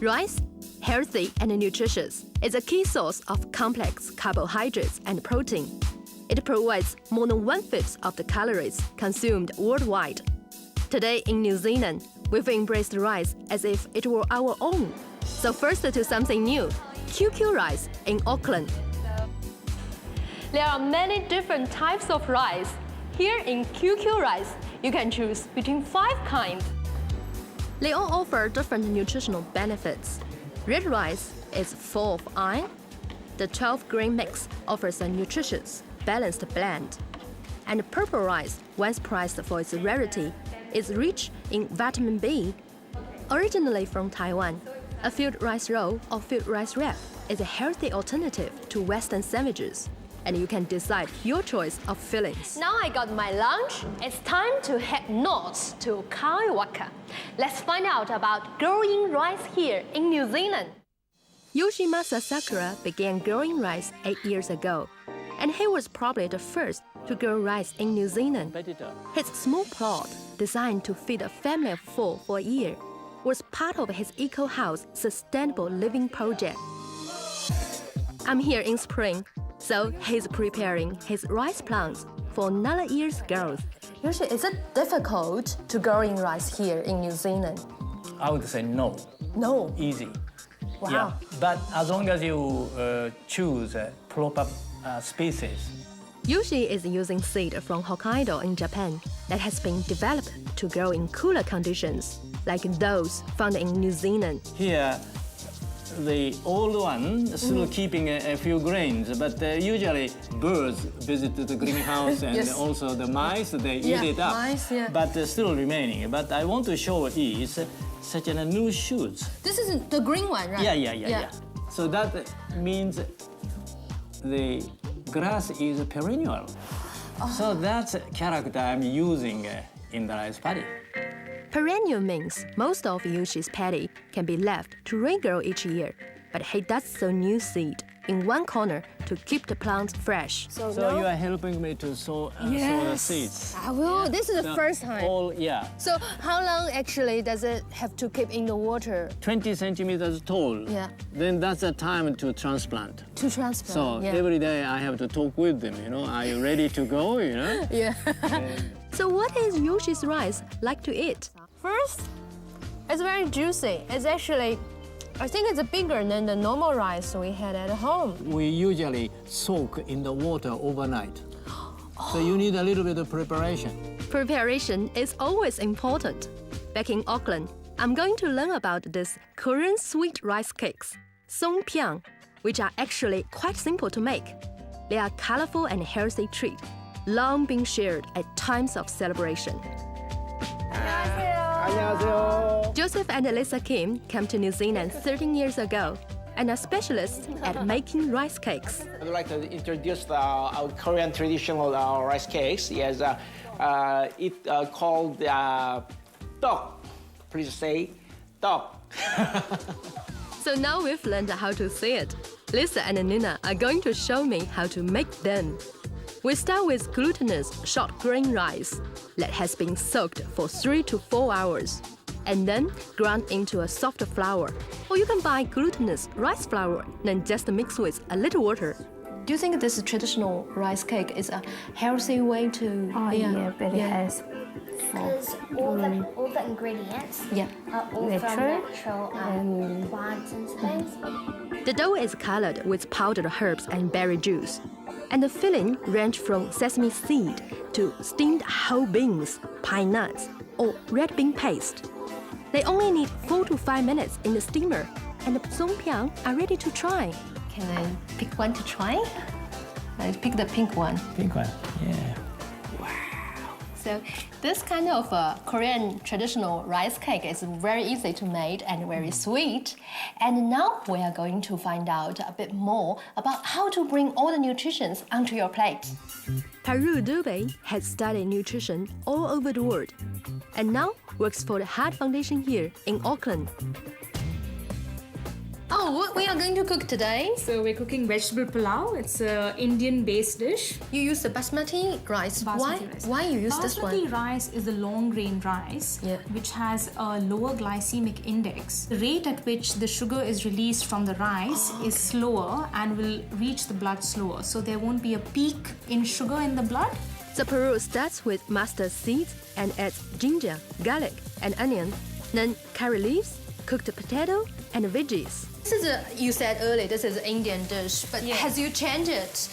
Rice, healthy and nutritious, is a key source of complex carbohydrates and protein. It provides more than 1/5 of the calories consumed worldwide. Today in New Zealand, we've embraced rice as if it were our own. So first to something new, QQ Rice in Auckland. There are many different types of rice. Here in QQ Rice, you can choose between 5 kinds. They all offer different nutritional benefits. Red rice is full of iron. The 12-grain mix offers a nutritious, balanced blend. And purple rice, once prized for its rarity, is rich in vitamin B. Originally from Taiwan, a filled rice roll or filled rice wrap is a healthy alternative to Western sandwiches. And you can decide your choice of fillings. Now I got my lunch. It's time to head north to Kaiwaka. Let's find out about growing rice here in New Zealand. Yoshimasa Sakura began growing rice 8 years ago, and he was probably the first to grow rice in New Zealand. His small plot, designed to feed a family of 4 for a year, was part of his eco-house sustainable living project. I'm here in spring, so he's preparing his rice plants for another year's growth. Yoshi, is it difficult to growing rice here in New Zealand? I would say no. No. Easy. Wow. Yeah. But as long as you choose proper species. Yoshi is using seed from Hokkaido in Japan that has been developed to grow in cooler conditions, like those found in New Zealand. Here, the old one still keeping a few grains, but usually birds visit the greenhouse and Yes. also the mice, they eat it up. Mice, yeah. But still remaining. But I want to show is such a new shoots. This is the green one, right? Yeah. So that means the grass is perennial. So that's character I'm using in the rice paddy. Perennial means most of Yoshi's paddy can be left to regrow each year, but he does sow new seed in one corner to keep the plants fresh. So you are helping me to sow the seeds. I will. This is the first time. Yeah. So how long actually does it have to keep in the water 20 centimeters tall. Yeah. Then that's the time to transplant. to transplant? So every day I have to talk with them, are you ready to go, Yeah. So what is Yoshi's rice like to eat? First, it's very juicy. It's actually, I think it's bigger than the normal rice we had at home. We usually soak in the water overnight. So you need a little bit of preparation. Preparation is always important. Back in Auckland, I'm going to learn about this Korean sweet rice cakes, songpyeong, which are actually quite simple to make. They are colorful and healthy treat, long being shared at times of celebration. 안녕하세요. Joseph and Lisa Kim came to New Zealand 13 years ago and are specialists at making rice cakes. I'd like to introduce our Korean traditional rice cakes. Yes, it called tteok. Please say tteok. So now we've learned how to say it. Lisa and Nina are going to show me how to make them. We start with glutinous short grain rice that has been soaked for 3 to 4 hours and then ground into a soft flour. Or you can buy glutinous rice flour, then just mix with a little water. Do you think this traditional rice cake is a healthy way to... Very healthy. Because all the ingredients are all from natural plants and things. The dough is colored with powdered herbs and berry juice. And the filling range from sesame seed to steamed whole beans, pine nuts, or red bean paste. They only need 4 to 5 minutes in the steamer, and the songpyeong are ready to try. Can I pick one to try? I pick the pink one. Pink one, yeah. So this kind of Korean traditional rice cake is very easy to make and very sweet. And now we are going to find out a bit more about how to bring all the nutritions onto your plate. Paru Dube has studied nutrition all over the world and now works for the Heart Foundation here in Auckland. Oh, what we are going to cook today? So we're cooking vegetable pulao. It's an Indian-based dish. You use the basmati rice. Basmati rice. Why you use this one? Basmati rice is a long grain rice, which has a lower glycemic index. The rate at which the sugar is released from the rice is slower and will reach the blood slower. So there won't be a peak in sugar in the blood. The puroo starts with mustard seeds and adds ginger, garlic, and onion, then curry leaves, cooked potato, and veggies. This is you said earlier, this is an Indian dish, but has you changed it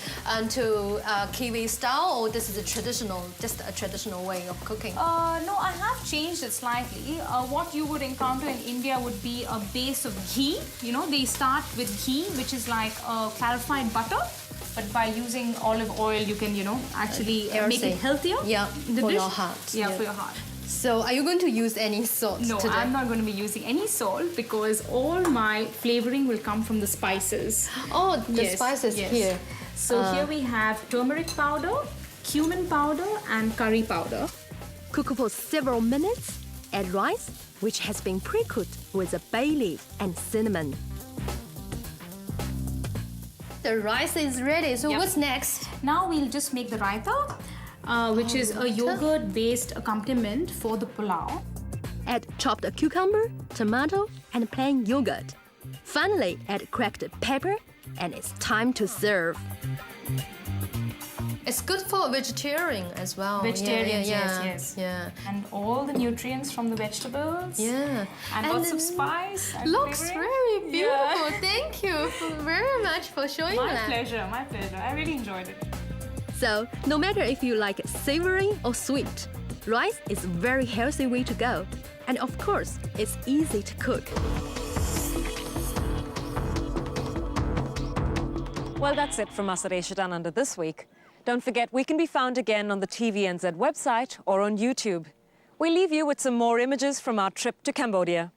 to Kiwi style, or this is just a traditional way of cooking? No, I have changed it slightly. What you would encounter in India would be a base of ghee. You know, they start with ghee, which is like a clarified butter. But by using olive oil, you can, actually make it healthier. Yeah, for your heart. Yeah, for your heart. So, are you going to use any salt No, today? I'm not going to be using any salt because all my flavoring will come from the spices. Oh, the spices here. So here we have turmeric powder, cumin powder, and curry powder. Cook for several minutes. Add rice, which has been pre-cooked with a bay leaf and cinnamon. The rice is ready. So what's next? Now we'll just make the raita, which is a yogurt-based accompaniment for the pulao. Add chopped cucumber, tomato, and plain yogurt. Finally, add cracked pepper, and it's time to serve. It's good for vegetarian as well. Vegetarians, yes. Yeah. And all the nutrients from the vegetables. Yeah. And lots of spice. And Looks flavoring. very beautiful. Thank you very much for showing My that. pleasure, my pleasure. I really enjoyed it. So, no matter if you like savory or sweet, rice is a very healthy way to go. And of course, it's easy to cook. Well, that's it from us at Asia Down Under this week. Don't forget, we can be found again on the TVNZ website or on YouTube. We leave you with some more images from our trip to Cambodia.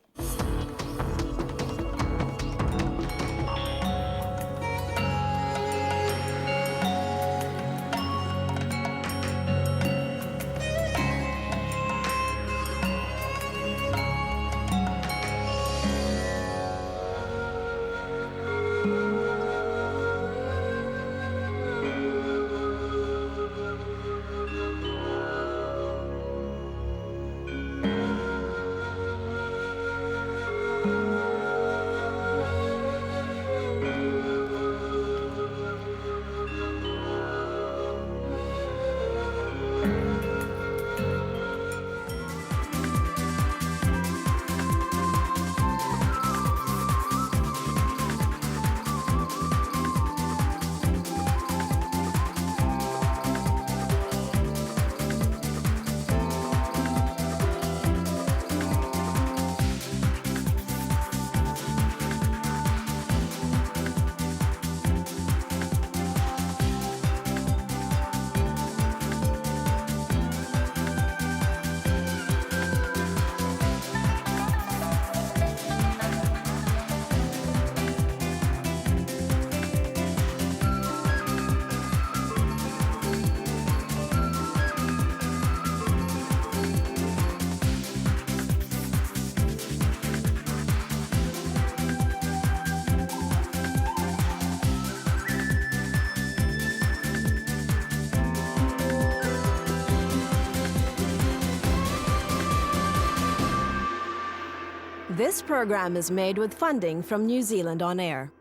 This program is made with funding from New Zealand On Air.